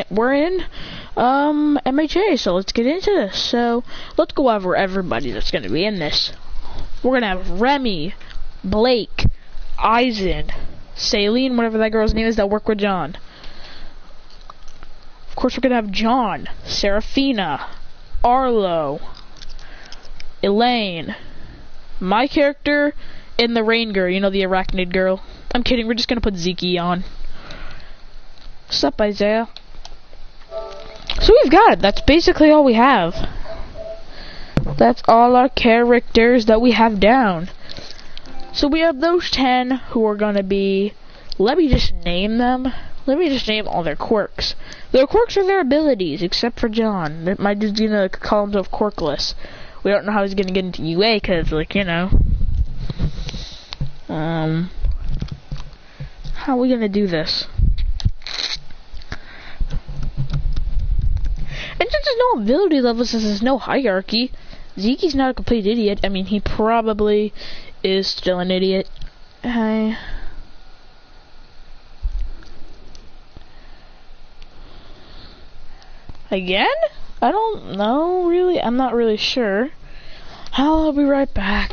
we're in MHA, so let's get into this. So let's go over everybody that's gonna be in this. We're gonna have Remy, Blake, Eisen, Saline, whatever that girl's name is that worked with John. Of course, we're gonna have John, Serafina, Arlo, Elaine, my character, and the rain girl, you know, the arachnid girl. I'm kidding, we're just gonna put Zeke on. What's up, Isaiah? So we've got it. That's basically all we have. That's all our characters that we have down. So we have those 10 who are gonna be, let me just name them. Let me just name all their quirks. Their quirks are their abilities, except for John. My dude's gonna call himself quirkless. We don't know how he's gonna get into UA, cause like, you know. How are we gonna do this? And since there's no ability level, since there's no hierarchy, Zeke's not a complete idiot. I mean, he probably is still an idiot. Hi. Again? I don't know, really. I'm not really sure. I'll be right back.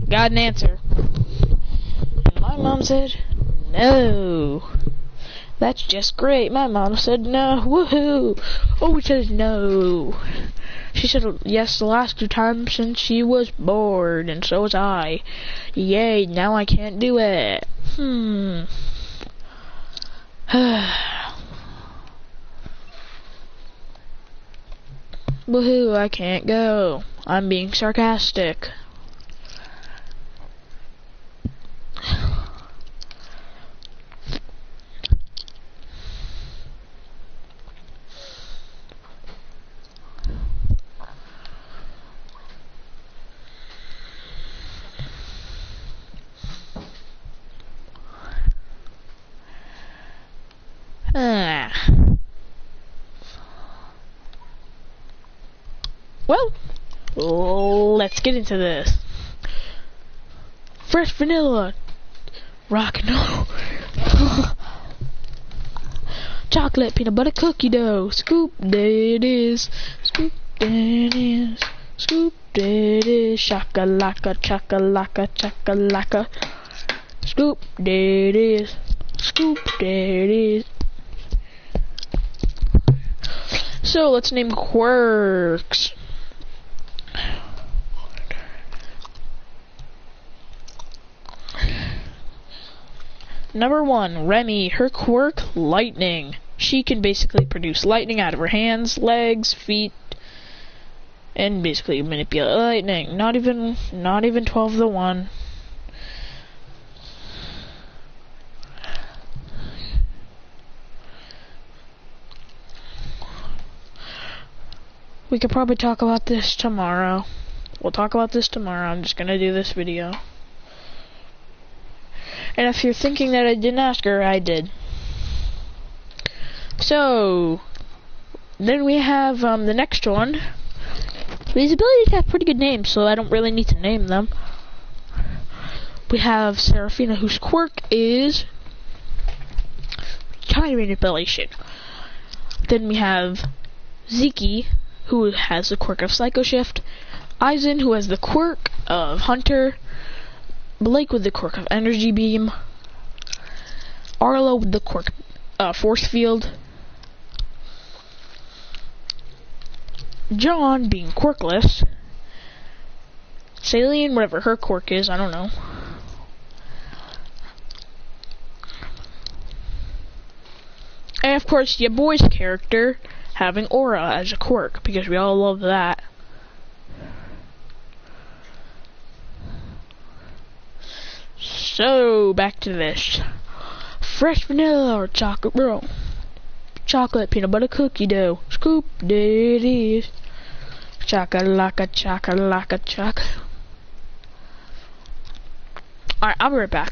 Got an answer. And my mom said, no. That's just great. My mom said no. Woohoo. Oh, we said no. She said yes the last 2 times since she was bored, and so was I. Yay, now I can't do it. Woohoo, I can't go. I'm being sarcastic. Well, let's get into this. Fresh vanilla, rock and roll, chocolate peanut butter cookie dough. Scoop, there it is. Scoop, there it is. Scoop, there it is. Shakalaka, chakalaka, chakalaka. Scoop, there it is. Scoop, there it is. So let's name quirks. Number 1, Remy. Her quirk, lightning. She can basically produce lightning out of her hands, legs, feet, and basically manipulate lightning. Not even 12 to 1. We could probably talk about this tomorrow. We'll talk about this tomorrow. I'm just gonna do this video. And if you're thinking that I didn't ask her, I did. So, then we have the next one. These abilities have pretty good names, so I don't really need to name them. We have Serafina, whose quirk is time manipulation. Then we have Zeke, who has the quirk of Psycho Shift. Eisen, who has the quirk of Hunter. Blake with the quirk of Energy Beam. Arlo with the quirk Force Field. John being quirkless. Celine, whatever her quirk is, I don't know. And of course, your boy's character having aura as a quirk, because we all love that. So, back to this. Fresh vanilla or chocolate roll. Chocolate peanut butter cookie dough. Scoop, there it is. Chocolate, chocolate. Alright, I'll be right back.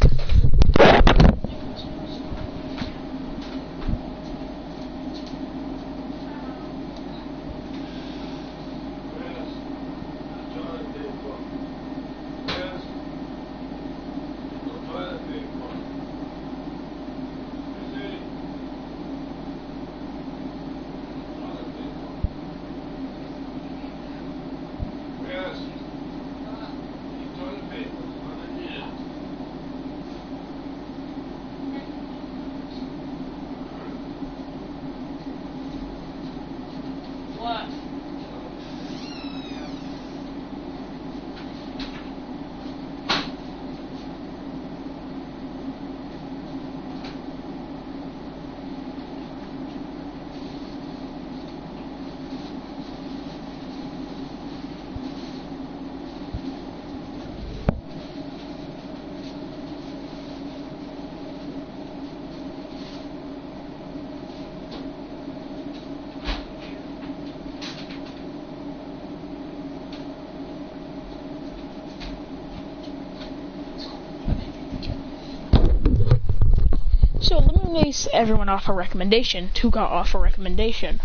So let me base everyone off a recommendation. Who got off a recommendation?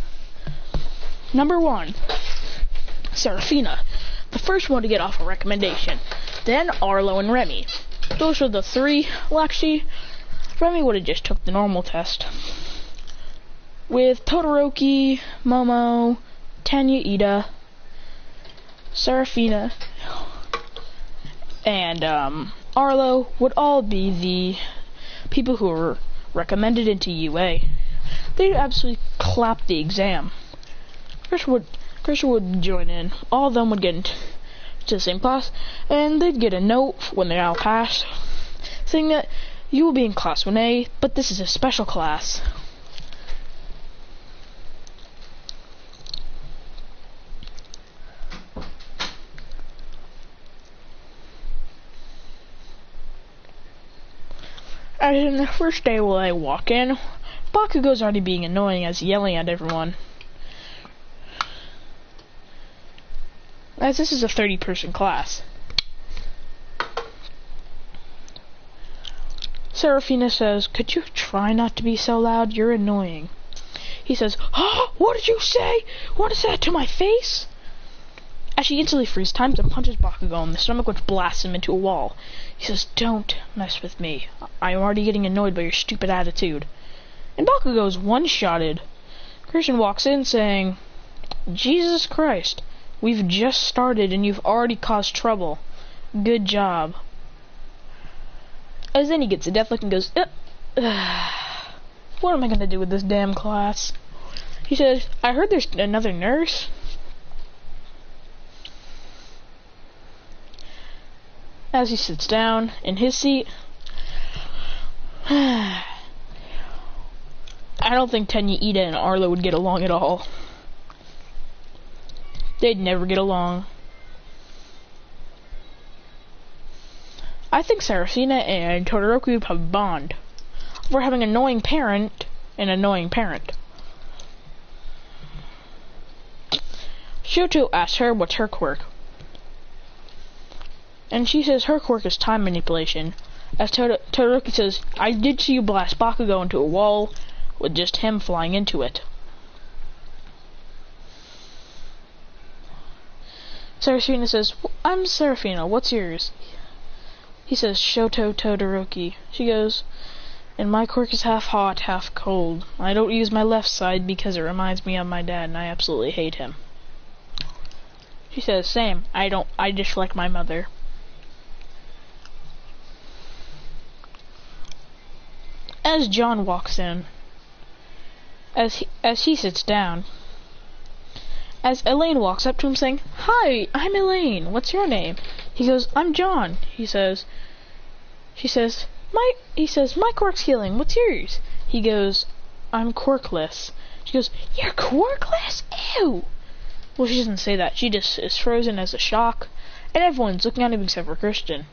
Number 1, Serafina, the first one to get off a recommendation. Then Arlo and Remy. Those are the 3. Well, actually, Remy would have just took the normal test. With Todoroki, Momo, Tanya Ida, Serafina, and Arlo would all be the people who were recommended into UA. They'd absolutely clap the exam. Christian would join in. All of them would get into the same class, and they'd get a note when they all passed, saying that you will be in class 1A, but this is a special class. As in the first day when I walk in, Bakugo's already being annoying as yelling at everyone. As this is a 30-person class. Serafina says, "Could you try not to be so loud? You're annoying." He says, "Oh, what did you say? Want to say that to my face?" As she instantly freeze times and punches Bakugo in the stomach, which blasts him into a wall. He says, "Don't mess with me. I am already getting annoyed by your stupid attitude." And Bakugo's one-shotted. Christian walks in saying, "Jesus Christ, we've just started and you've already caused trouble. Good job." As then he gets a death look and goes, "What am I gonna do with this damn class?" He says, "I heard there's another nurse." As he sits down in his seat, I don't think Tenya, Ida, and Arlo would get along at all. They'd never get along. I think Serafina and Todoroki would have a bond over having an annoying parent and annoying parent. Shoto asks her what's her quirk. And she says her quirk is time manipulation. As Todoroki says, "I did see you blast Bakugo into a wall with just him flying into it." Serafina says, "I'm Serafina, what's yours?" He says, "Shoto Todoroki." She goes, "And my quirk is half hot, half cold. I don't use my left side because it reminds me of my dad and I absolutely hate him." She says, "Same, I just like my mother." As John walks in, as he sits down, as Elaine walks up to him saying, "Hi, I'm Elaine. What's your name?" He goes, I'm John. She says, my quirk's healing. What's yours? He goes, I'm quirkless. She goes, you're quirkless? Ew. Well, she doesn't say that. She just is frozen as a shock, and everyone's looking at him except for Christian.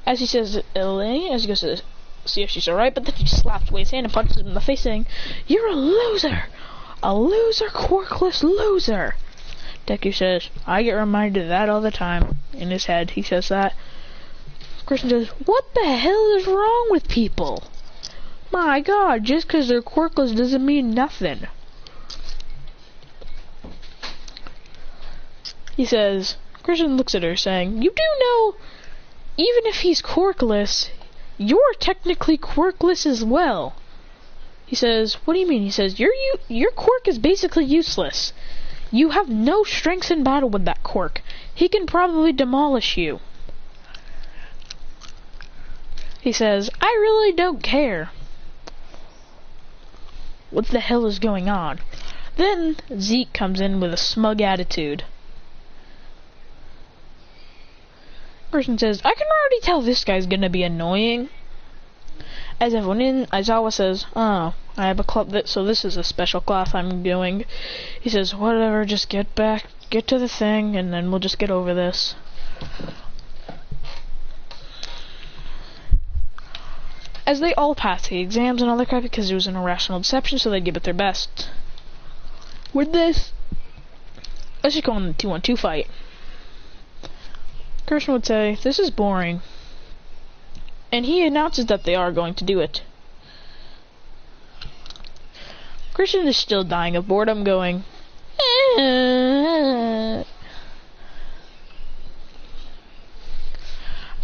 As he says, Elaine, as he goes to see if she's alright, but then he slaps away his hand and punches him in the face, saying, you're a loser! A loser, quirkless loser! Deku says, I get reminded of that all the time. In his head, he says that. Christian says, what the hell is wrong with people? My god, just because they're quirkless doesn't mean nothing. He says, Christian looks at her saying, you do know, even if he's quirkless, you're technically quirkless as well. He says, what do you mean? He says, your quirk is basically useless. You have no strength in battle with that quirk. He can probably demolish you. He says, I really don't care. What the hell is going on? Then Zeke comes in with a smug attitude. Person says, I can already tell this guy's gonna be annoying. As everyone in, Aizawa says, oh, I have a club so this is a special class I'm doing. He says, whatever, just get to the thing, and then we'll just get over this. As they all pass the exams and all that crap because it was an irrational deception, so they give it their best. With this, let's just go on the 2-on-2 fight. Christian would say, this is boring. And he announces that they are going to do it. Christian is still dying of boredom, going,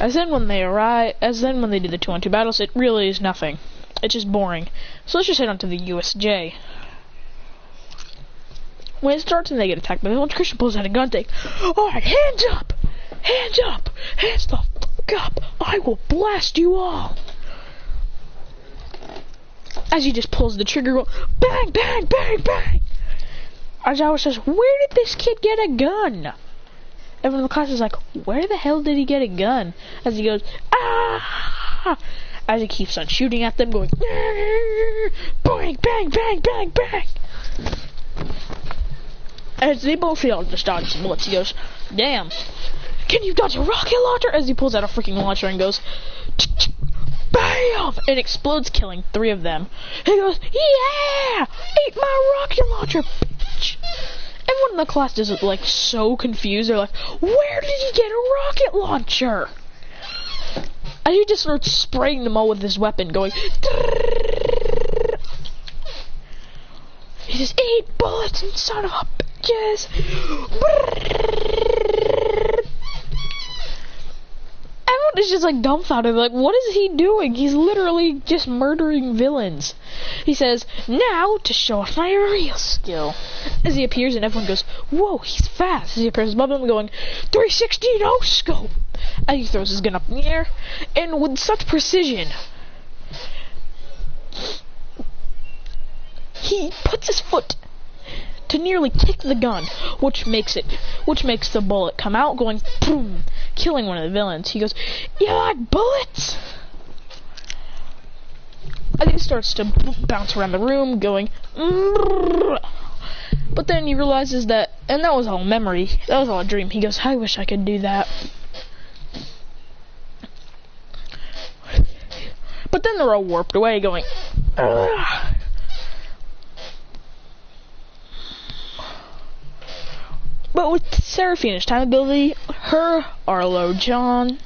As then when they do the 2-on-2 battles, it really is nothing. It's just boring. So let's just head on to the USJ. When it starts and they get attacked by villains, Christian pulls out a gun, saying, alright, hands up! Hands up! Hands the fuck up! I will blast you all! As he just pulls the trigger, going, bang, bang, bang, bang! Aizawa says, where did this kid get a gun? Everyone in the class is like, where the hell did he get a gun? As he goes, ah! As he keeps on shooting at them, going, bang, bang, bang, bang, bang! As they both fail to dodge some bullets, he goes, damn, can you dodge a rocket launcher? As he pulls out a freaking launcher and goes, BAM! It explodes, killing 3 of them. He goes, yeah! Eat my rocket launcher, bitch! Everyone in the class is like so confused. They're like, where did he get a rocket launcher? And he just starts spraying them all with his weapon, going, he says, eat bullets, and son of a bitches! Everyone is just like dumbfounded, like, what is he doing? He's literally just murdering villains. He says, now to show off my real skill. As he appears and everyone goes, whoa, he's fast. As he appears above them going, 360 no scope. And he throws his gun up in the air, and with such precision, he puts his foot to nearly kick the gun, which makes the bullet come out, going boom, killing one of the villains. He goes, you like bullets? And he starts to bounce around the room, going, but then he realizes that, and that was all memory, that was all a dream. He goes, I wish I could do that. But then they're all warped away, going, ugh. But with Seraphina's time ability, her, Arlo, John,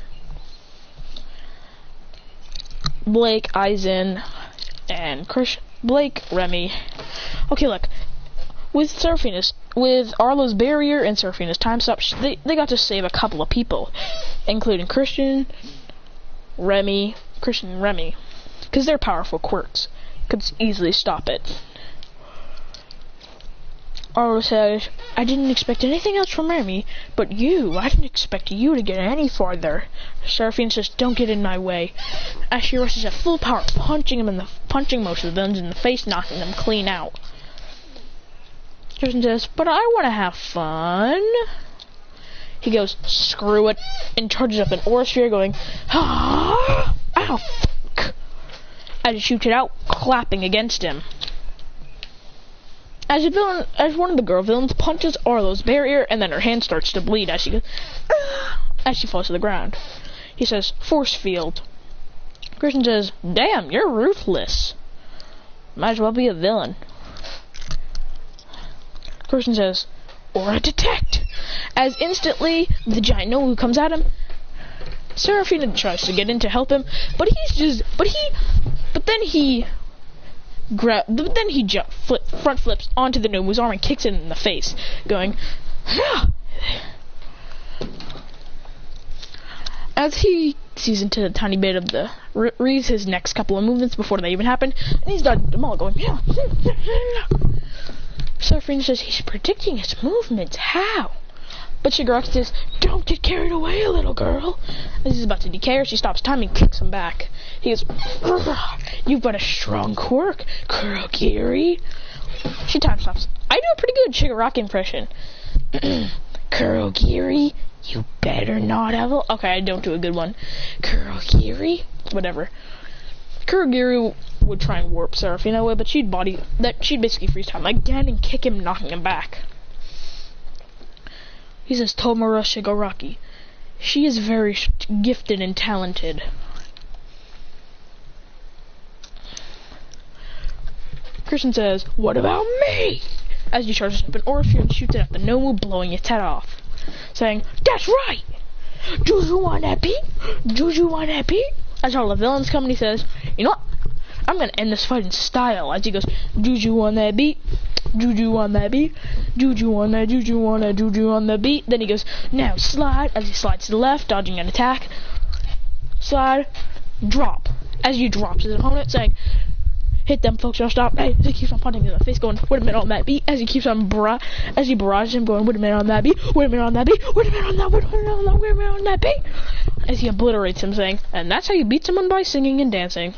Blake, Aizen, and Blake, Remy. Okay, look. With Arlo's barrier and Seraphina's time stop, they got to save a couple of people, including Christian, Remy, because their powerful quirks could easily stop it. Arlo says, I didn't expect anything else from Remy, but I didn't expect you to get any farther. Seraphine says, don't get in my way. As she rushes at full power, punching most of the villains in the face, knocking them clean out. Christian says, but I want to have fun. he goes, screw it, and charges up an aura sphere going, ah, ow, fuck, as he shoots it out, clapping against him. As one of the girl villains punches Arlo's barrier, and then her hand starts to bleed as she goes, ah, as she falls to the ground. He says, force field. Christian says, damn, you're ruthless. Might as well be a villain. Christian says, aura detect. As instantly, the giant Nomu comes at him. Seraphina tries to get in to help him, but then he front flips onto the Nomu's arm and kicks it in the face, going, ah! As he sees into a tiny bit of the reads his next couple of movements before they even happen, and he's got them all going, yeah. Seraphina says he's predicting his movements. How? But Shigaraki says, don't get carried away, little girl. As he's about to decay her, she stops time and kicks him back. He goes, you've got a strong quirk, Kurogiri. She time stops. I do a pretty good Shigaraki impression. Kurogiri, you better not have a... Okay, I don't do a good one. Kurogiri? Whatever. Kurogiri would try and warp Seraphina away, but she'd basically freeze time again and kick him, knocking him back. He says, Tomura Shigaraki. She is very gifted and talented. Christian says, what about me? As he charges up an aura sphere and shoots it at the Nomu, blowing its head off. Saying, that's right! Juju want that beat? Juju want that beat? As all the villains come and he says, you know what? I'm gonna end this fight in style. As he goes, Juju on that beat. Juju on that beat. Juju on that, Juju on that, Juju on the beat. Then he goes, now slide. As he slides to the left, dodging an attack. Slide. Drop. As he drops his opponent, saying, hit them folks, don't stop. Hey, as he keeps on punching him in the face, going, wait a minute on that beat. As he keeps on as he barrages him, going, wait a minute on that beat. Wait a minute on that beat. Wait a minute on that. Wait a minute on that. Wait a minute on that beat. As he obliterates him, saying, and that's how you beat someone, by singing and dancing.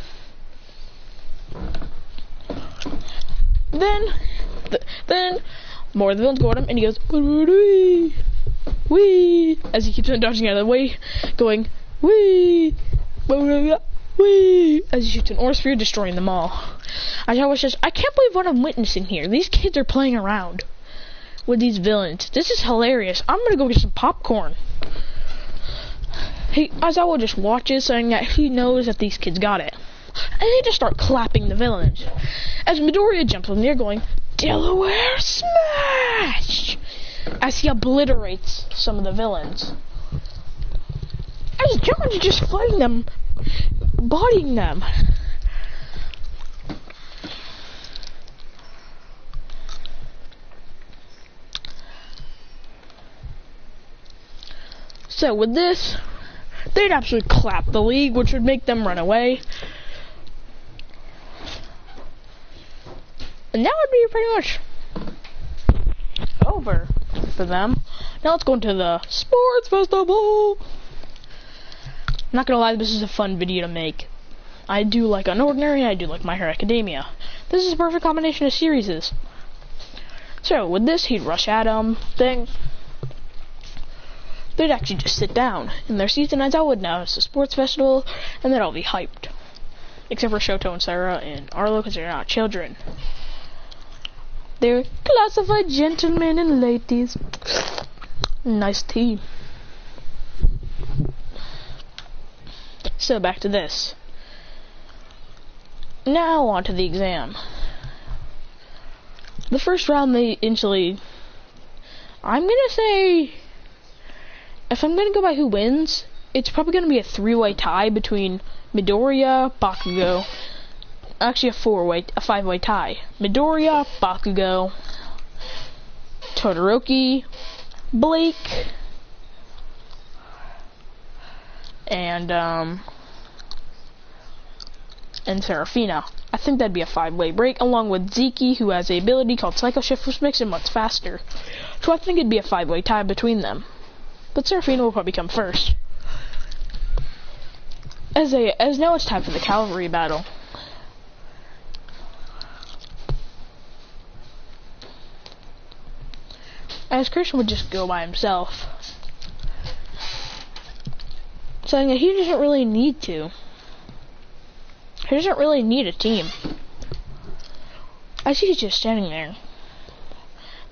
Then more of the villains go at him, and he goes, wee, as he keeps on dodging out of the way, going, wee, as he shoots an aura sphere, destroying them all. Aizawa says, I can't believe what I'm witnessing here. These kids are playing around with these villains. This is hilarious. I'm gonna go get some popcorn. Aizawa just watches, saying that he knows that these kids got it. And they just start clapping the villains. As Midoriya jumps in the air going, Delaware Smash! As he obliterates some of the villains. As John's just fighting them, bodying them. So with this, they'd absolutely clap the league, which would make them run away. And that would be pretty much over for them. Now let's go into the sports festival. I'm not gonna lie, this is a fun video to make. I do like Unordinary, I do like My Hero Academia. This is a perfect combination of series. So with this, he'd rush at them, they'd actually just sit down in their seats, and as I would now, it's a sports festival, and they'd all be hyped. Except for Shoto and Sarah and Arlo, because they're not children. They're classified gentlemen and ladies. Nice team. So back to this. Now on to the exam. The first round they instantly... I'm gonna say... If I'm gonna go by who wins, it's probably gonna be a 3-way tie between Midoriya, Bakugo... Actually a 5-way tie. Midoriya, Bakugo, Todoroki, Blake, and Seraphina. I think that'd be a 5-way break, along with Ziki, who has a ability called Psycho Shift, which makes him much faster. So I think it'd be a 5-way tie between them. But Seraphina will probably come first. As now it's time for the cavalry battle. As Christian would just go by himself. saying that he doesn't really need to. He doesn't really need a team. As he's just standing there,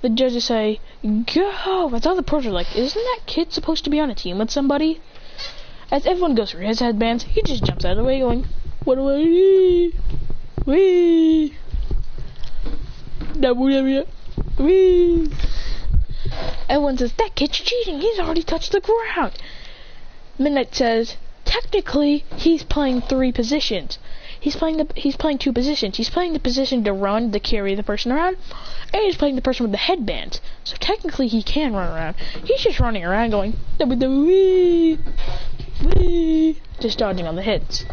the judges say, go! That's all the pros are like, isn't that kid supposed to be on a team with somebody? As everyone goes through his headbands, he just jumps out of the way going, what do I need? Wee! Wee! Everyone says, that kid's cheating, he's already touched the ground. Midnight says, technically, he's playing 3 positions. He's playing 2 positions. He's playing the position to run, to carry the person around, and he's playing the person with the headband. So technically, he can run around. He's just running around going, wee, wee, just dodging on the hits.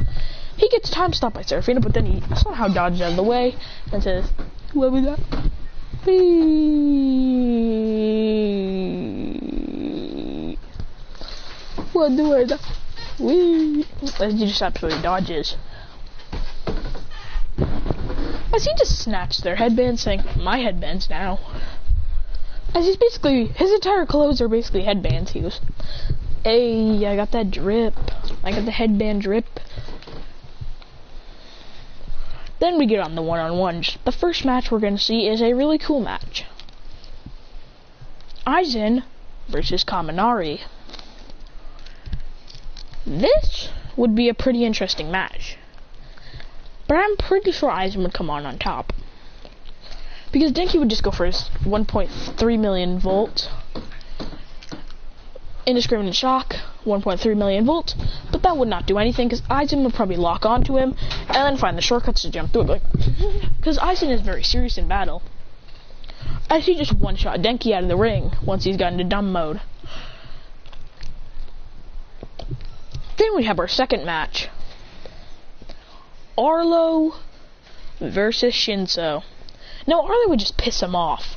He gets time stopped by Serafina, but then he somehow dodges out of the way and says, what was that? Wee. What do I do? Wee. As he just absolutely dodges. As he just snatched their headbands, saying, my headbands now. As he's basically, his entire clothes are basically headbands. He goes, hey, I got that drip. I got the headband drip. Then we get on the one-on-ones. The first match we're going to see is a really cool match. Aizen versus Kaminari. This would be a pretty interesting match. But I'm pretty sure Aizen would come on top. Because Denki would just go for his 1.3 million volt. Indiscriminate shock, 1.3 million volt. But that would not do anything because Aizen would probably lock onto him and then find the shortcuts to jump through it. Because Aizen is very serious in battle. As he just one-shot Denki out of the ring once he's got into dumb mode. Then we have our second match. Arlo versus Shinso. Now Arlo would just piss him off.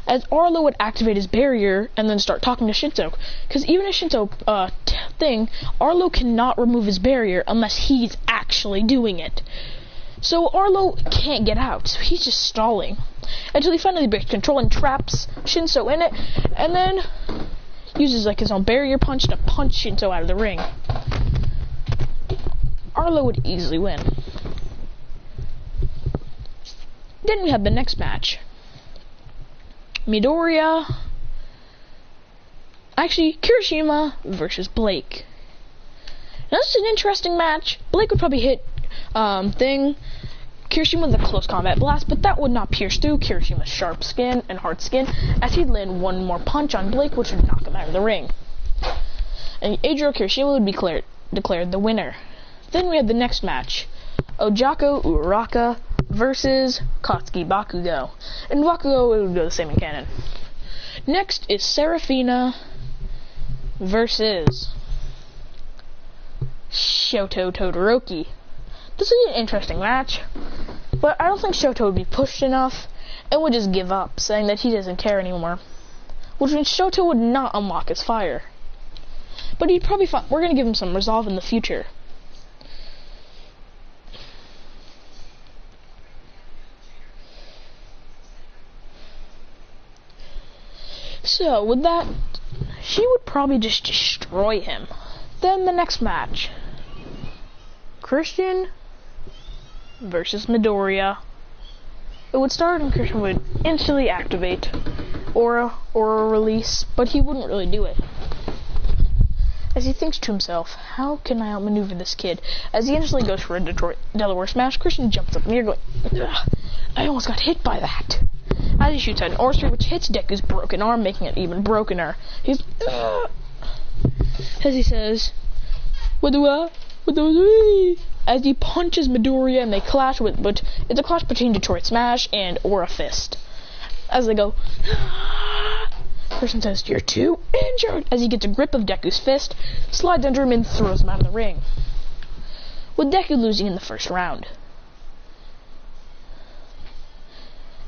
As Arlo would activate his barrier and then start talking to Shinso. Because even a Shinso thing, Arlo cannot remove his barrier unless he's actually doing it. So Arlo can't get out. So he's just stalling. Until he finally breaks control and traps Shinso in it. And then uses like his own barrier punch to punch Shinso out of the ring. Arlo would easily win. Then we have the next match. Midoriya, actually Kirishima versus Blake. Now this is an interesting match. Blake would probably hit Kirishima with a close combat blast, but that would not pierce through Kirishima's sharp skin and hard skin, as he'd land one more punch on Blake, which would knock him out of the ring. And Eijiro Kirishima would be declared the winner. Then we have the next match. Ojako Uraraka versus Katsuki Bakugo. And Bakugo would go the same in canon. Next is Serafina versus Shoto Todoroki. This is an interesting match, but I don't think Shoto would be pushed enough and would just give up, saying that he doesn't care anymore. Which means Shoto would not unlock his fire. But he'd probably we're going to give him some resolve in the future. So, with that, she would probably just destroy him. Then the next match. Christian versus Midoriya. It would start and Christian would instantly activate Aura release, but he wouldn't really do it. As he thinks to himself, how can I outmaneuver this kid? As he instantly goes for a Delaware Smash, Christian jumps up in the air going, ugh, I almost got hit by that. As he shoots at an Aura Stream, which hits Deku's broken arm, making it even brokener. He's, ugh. As he says, what do I? As he punches Midoriya and they clash but it's a clash between Detroit Smash and Aura Fist. As they go, Christian says, you're too injured, as he gets a grip of Deku's fist, slides under him and throws him out of the ring. With Deku losing in the first round.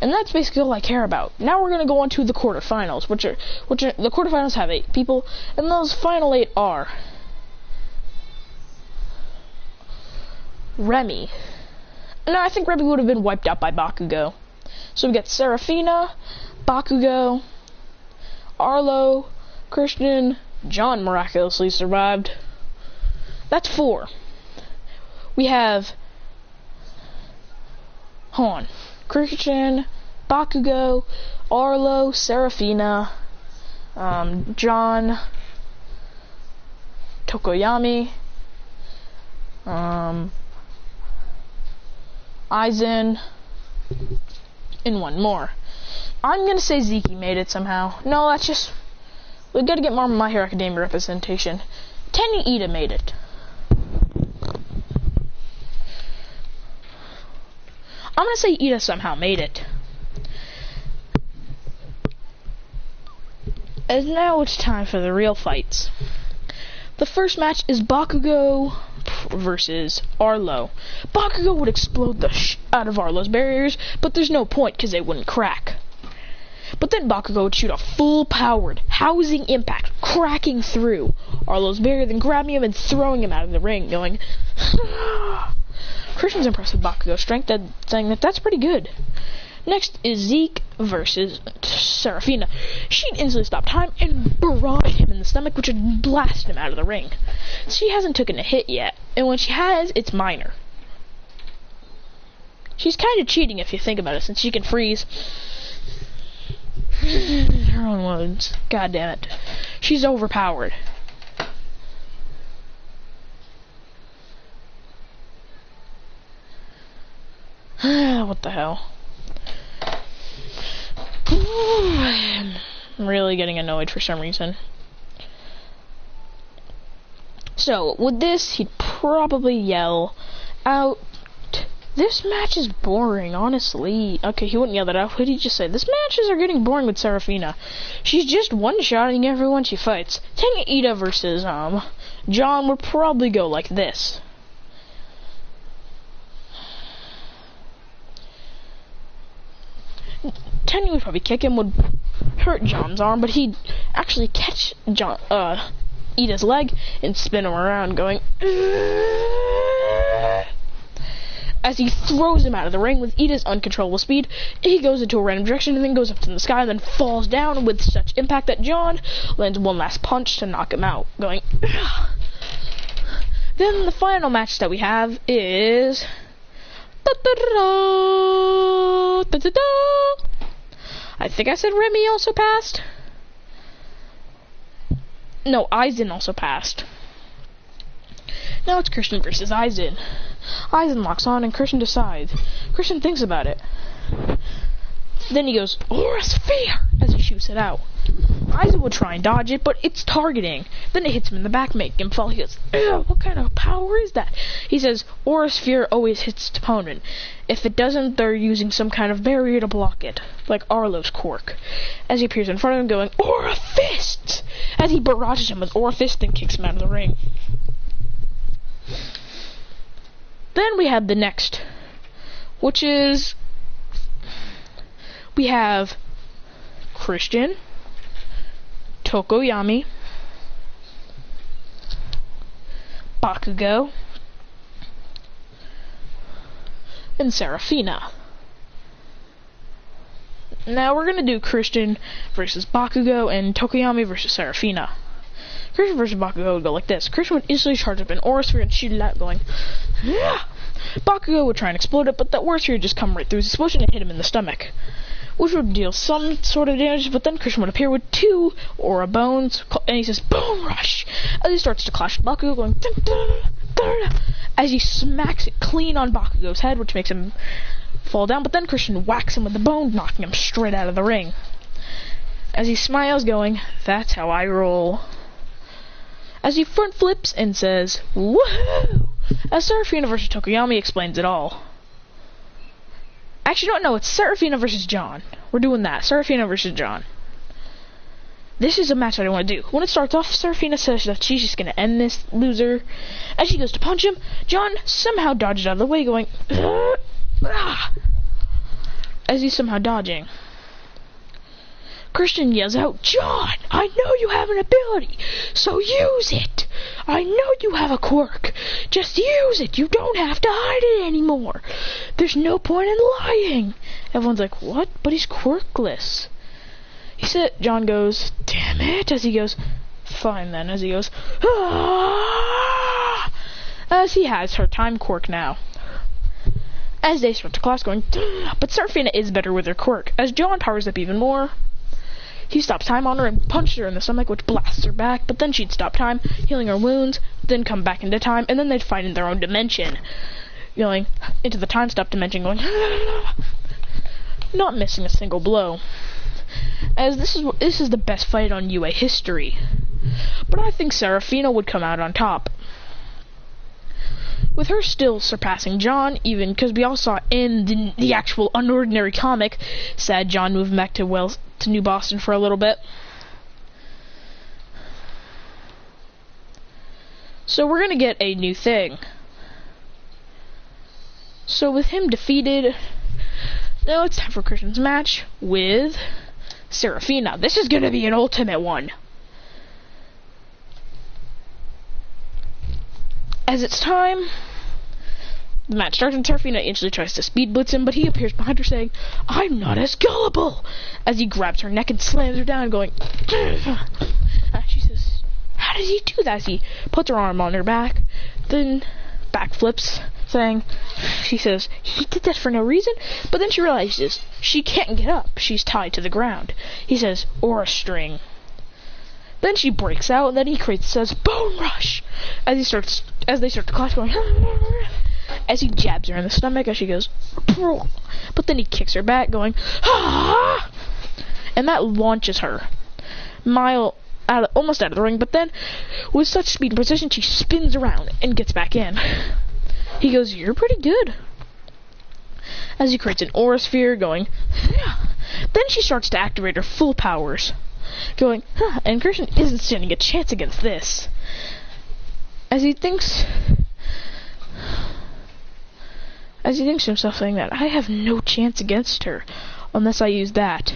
And that's basically all I care about. Now we're going to go on to the quarterfinals, which are the quarterfinals have 8 people, and those final 8 are Remy. No, I think Remy would have been wiped out by Bakugo. So we got Serafina, Bakugo, Arlo, Christian, John miraculously survived. That's 4. We have Christian, Bakugo, Arlo, Serafina, John, Tokoyami, Aizen, and one more. I'm gonna say Zeke made it somehow. No, that's just... we gotta get more My Hero Academia representation. Tenny Ida made it. I'm gonna say Ida somehow made it. And now it's time for the real fights. The first match is Bakugo versus Arlo. Bakugo would explode the out of Arlo's barriers, but there's no point because they wouldn't crack. But then Bakugo would shoot a full-powered housing impact, cracking through Arlo's barrier, then grabbing him and throwing him out of the ring, going... Christian's impressed with Bakugo's strength, saying that that's pretty good. Next is Zeke versus Serafina. She'd instantly stop time and barrage him in the stomach, which would blast him out of the ring. She hasn't taken a hit yet, and when she has, it's minor. She's kind of cheating if you think about it, since she can freeze her own wounds. God damn it. She's overpowered. What the hell? I'm really getting annoyed for some reason. So, with this, he'd probably yell out, "This match is boring, honestly." Okay, he wouldn't yell that out, but he'd just say, "This matches are getting boring with Serafina. She's just one-shotting everyone she fights." Tenga Ida versus, John would probably go like this. Tenny would probably kick him, would hurt John's arm, but he'd actually catch Ida's leg and spin him around, going as he throws him out of the ring with Ida's uncontrollable speed. He goes into a random direction and then goes up to the sky and then falls down with such impact that John lands one last punch to knock him out, going Then the final match that we have is I think I said Remy also passed. No, Aizen also passed. Now it's Christian versus Aizen. Aizen locks on and Christian decides. Christian thinks about it. Then he goes, "Aura Sphere!" as he shoots it out. Aizen would try and dodge it, but it's targeting. Then it hits him in the back, making him fall. He goes, "Ew, what kind of power is that?" He says, "Aura Sphere always hits its opponent. If it doesn't, they're using some kind of barrier to block it, like Arlo's quirk." As he appears in front of him, going, "Aura Fist!" as he barrages him with Aura Fist and kicks him out of the ring. Then we have the next, which is, we have Christian, Tokoyami, Bakugo, and Serafina. Now we're gonna do Christian versus Bakugo and Tokoyami versus Serafina. Christian versus Bakugo would go like this. Christian would instantly charge up an Aura Sphere and shoot it out, going, "Yeah!" Bakugo would try and explode it, but that Aura Sphere would just come right through his explosion and hit him in the stomach, which would deal some sort of damage, but then Christian would appear with 2 Aura Bones, and he says, "Bone Rush!" as he starts to clash with Bakugo, going, dun, dun, dun, dun, as he smacks it clean on Bakugo's head, which makes him fall down, but then Christian whacks him with the bone, knocking him straight out of the ring. As he smiles, going, "That's how I roll." As he front flips and says, "Woohoo!" as Serafina versus Tokoyami explains it all. Actually, no, it's Serafina versus John. We're doing that. Serafina versus John. This is a match I don't want to do. When it starts off, Serafina says that she's just going to end this loser. As she goes to punch him, John somehow dodges out of the way, going, as he's somehow dodging. Christian yells out, "John, I know you have an ability, so use it. I know you have a quirk. Just use it. You don't have to hide it anymore. There's no point in lying." Everyone's like, "What? But he's quirkless." John goes, "Damn it," as he goes, fine then, as he goes, "Ah!" As he has her time quirk now. As they start to class going, but Seraphina is better with her quirk. As John powers up even more, he stops time on her and punches her in the stomach, which blasts her back, but then she'd stop time, healing her wounds, then come back into time, and then they'd fight in their own dimension. Going into the time stop dimension, going, not missing a single blow. As this is the best fight on UA history. But I think Seraphina would come out on top, with her still surpassing John, even because we all saw in the actual Unordinary comic, sad John moving back to New Boston for a little bit. So we're gonna get a new thing. So with him defeated, now it's time for Christian's match with Seraphina. This is gonna be an ultimate one. As it's time, the match starts and Seraphina instantly tries to speed blitz him, but he appears behind her saying, "I'm not as gullible!" As he grabs her neck and slams her down, going, she says, "How does he do that?" As he puts her arm on her back, then backflips, saying, she says, "He did that for no reason," but then she realizes she can't get up. She's tied to the ground. He says, "Or a string." Then she breaks out, and then he says, "Bone rush!" As they start to clash, going, as he jabs her in the stomach, as she goes, but then he kicks her back, going, "Ah!" And that launches her almost out of the ring, but then, with such speed and precision, she spins around and gets back in. He goes, "You're pretty good." As he creates an aura sphere, going, "Yeah." Then she starts to activate her full powers, going, and Christian isn't standing a chance against this. As he thinks to himself, saying that, "I have no chance against her, unless I use that."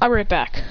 I'll be right back.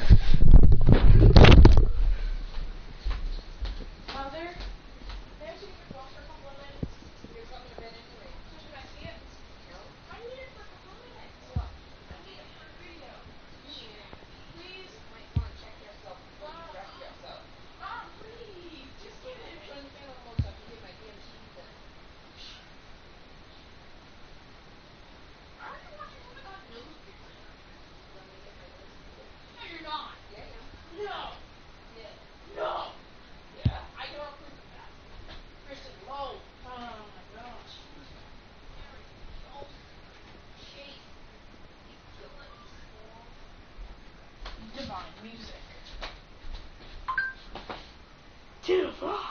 Divine music. Divine.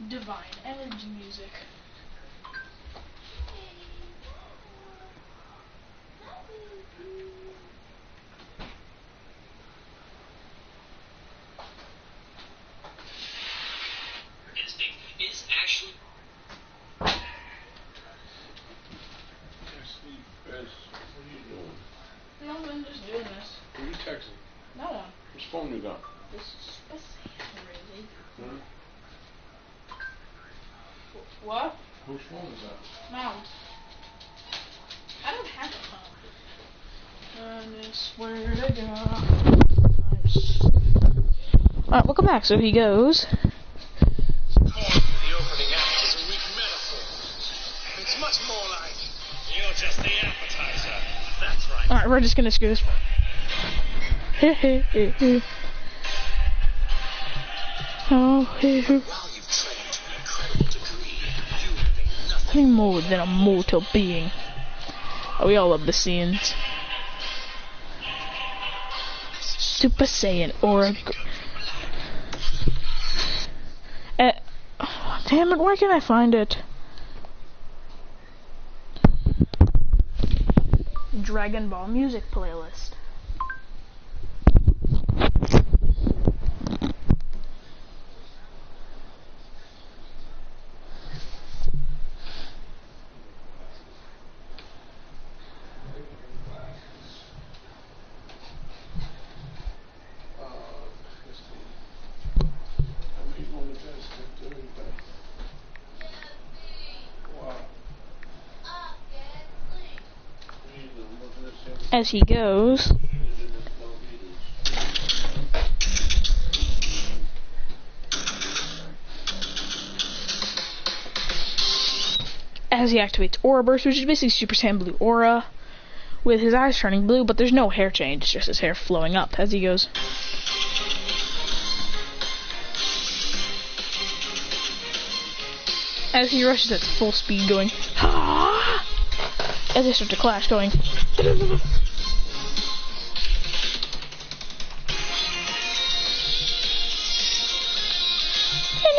Divine energy music. Instinct is actually. What are you doing? No, I'm just doing this. Who are you texting? No one. Whose phone you got? This is really. Hmm? What? Whose phone is that? Mom. I don't have a phone. And I swear to God. Alright, welcome back. So he goes. The opening act is a weak metaphor. It's much more like you're just the appetizer. That's right. Alright, we're just gonna screw this. Oh, While you've trained to an incredible degree, you remain nothing. nothing more than a mortal being. Oh, we all love the scenes. Super Saiyan or damn it, where can I find it? Dragon Ball music playlist. As he goes, as he activates Aura Burst, which is basically Super Saiyan Blue Aura, with his eyes turning blue, but there's no hair change, it's just his hair flowing up as he goes. As he rushes at full speed going, ah! As they start to clash going, then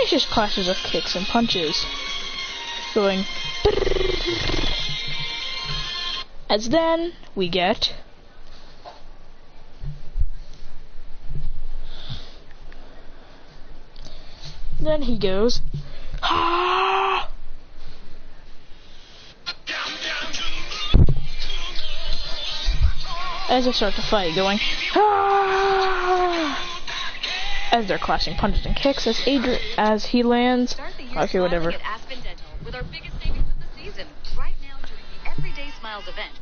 it just clashes of kicks and punches going, as then we get then he goes, ah! As they start to fight, going, ah! As they're clashing punches and kicks, as he lands, okay, whatever. With our biggest savings of the season, right now during the Everyday Smiles event.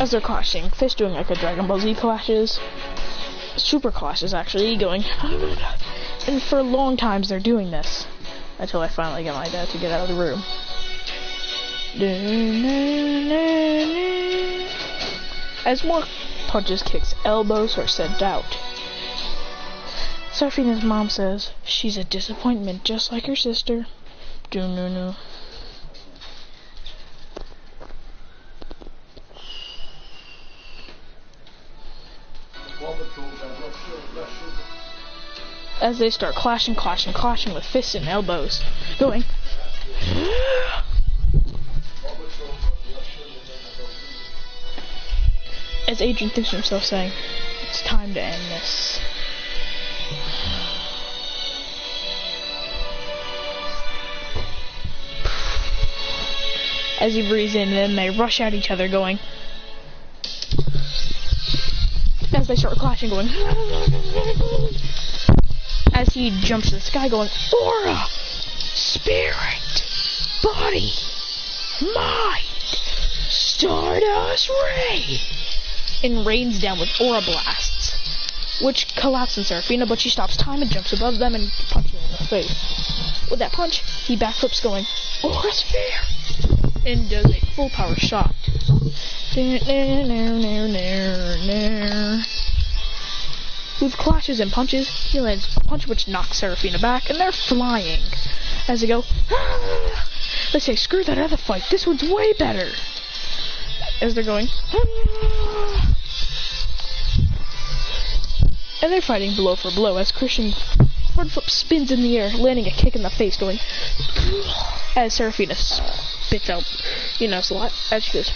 As they're clashing, Fish doing like a Dragon Ball Z clashes, super clashes actually, going, and for long times they're doing this, until I finally get my dad to get out of the room. As more punches, kicks, elbows are sent out, Seraphina's mom says she's a disappointment just like her sister. As they start clashing with fists and elbows, going. As Adrian thinks to himself, saying, "It's time to end this." As he breathes in, and then they rush at each other, going. As they start clashing, going. As he jumps to the sky, going, Aura, Spirit, Body, Mind, Stardust Ray, and rains down with Aura Blasts, which collapse in Seraphina, but she stops time and jumps above them and punches him in the face. With that punch, he backflips, going, Aura Sphere, and does a full power shot. With clashes and punches, he lands a punch which knocks Seraphina back, and they're flying. As they go, ah! They say, screw that other fight, this one's way better. As they're going, ah! And they're fighting blow for blow, as Christian front flip spins in the air, landing a kick in the face, going, as Seraphina spits out, slot, as she goes,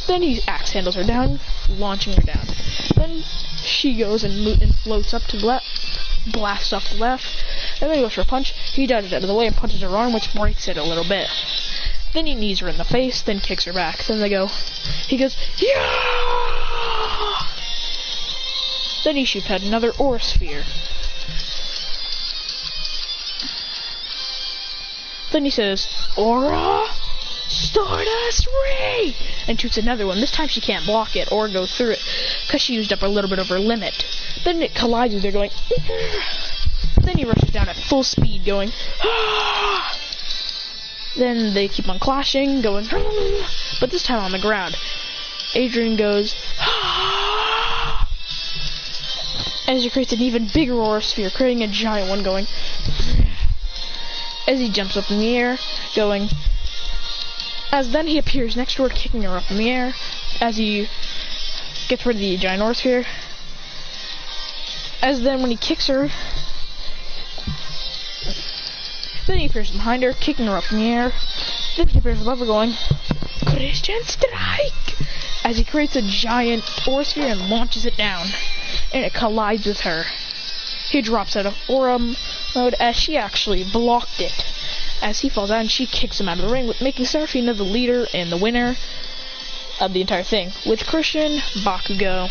then he axe handles her down, launching her down. Then she goes and floats up to the left, blasts off the left, and then he goes for a punch. He dodges out of the way and punches her arm, which breaks it a little bit. Then he knees her in the face, then kicks her back. Then they go, he goes, yeah! Then he shoots out another Aura Sphere. Then he says, Aura, Stardust Ray, and shoots another one. This time she can't block it or go through it, because she used up a little bit of her limit. Then it collides with her, going, then he rushes down at full speed, going, ah! Then they keep on clashing, going, but this time on the ground. Adrian goes, ah! As he creates an even bigger Aura Sphere, creating a giant one, going, as he jumps up in the air, going, as then he appears next to her, kicking her up in the air, as he gets rid of the giant Aura Sphere. As then when he kicks her, then he appears behind her, kicking her up in the air. Then he appears above her, going, Christian Strike! As he creates a giant Aura Sphere and launches it down, and it collides with her. He drops out of Aura mode as she actually blocked it. As he falls out and she kicks him out of the ring, making Seraphina the leader and the winner of the entire thing, with Christian, Bakugo,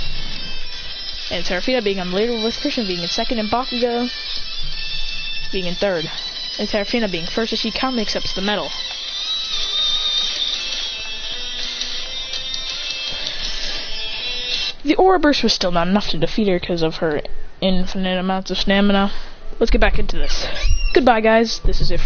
and Seraphina being on the leader, with Christian being in second and Bakugo being in third, and Seraphina being first as she calmly accepts the medal. The Aura Burst was still not enough to defeat her because of her infinite amounts of stamina. Let's get back into this. Goodbye, guys. This is it.